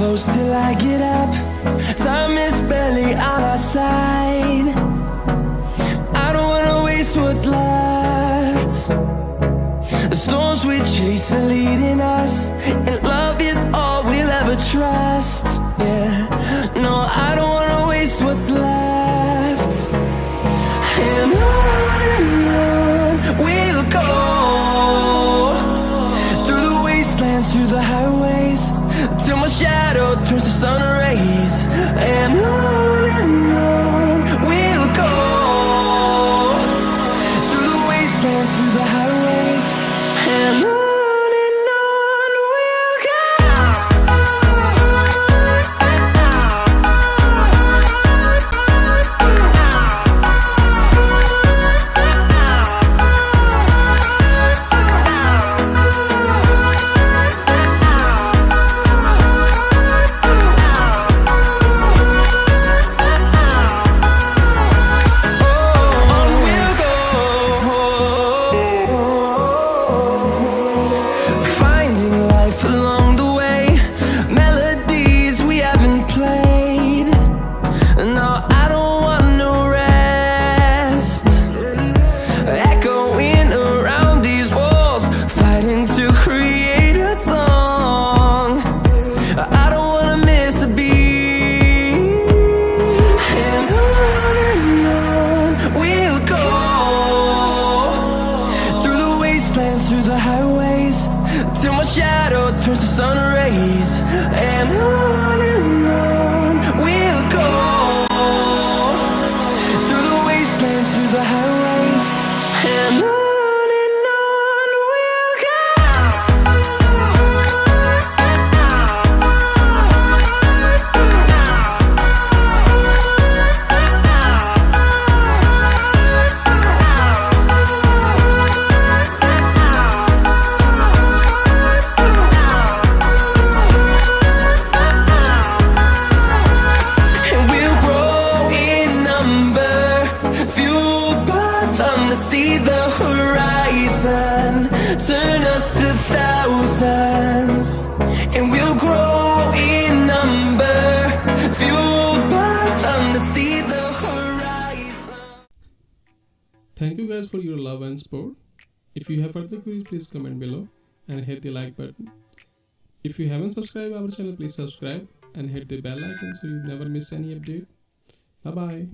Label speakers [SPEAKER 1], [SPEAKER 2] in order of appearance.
[SPEAKER 1] close till I get up. Time is barely on our side. I don't wanna waste what's left. The storms we chase are leading us, and love is all we'll ever trust. Yeah, no, I don't wanna waste what's left. And on we'll go, through the wastelands, through the highways, till my shadow turns to sun rays. And on we'll go, through the wastelands, through the highways, and on we'll go. Through the highways, till my shadow turns to sun rays. And on we'll go, through the wastelands, through the highways, and on we'll go. See the horizon, turn us to thousands, and we'll grow in number, fueled by them to see the horizon.
[SPEAKER 2] Thank you guys for your love and support. If you have further queries, please comment below and hit the like button. If you haven't subscribed our channel, please subscribe and hit the bell icon so you never miss any update. Bye bye.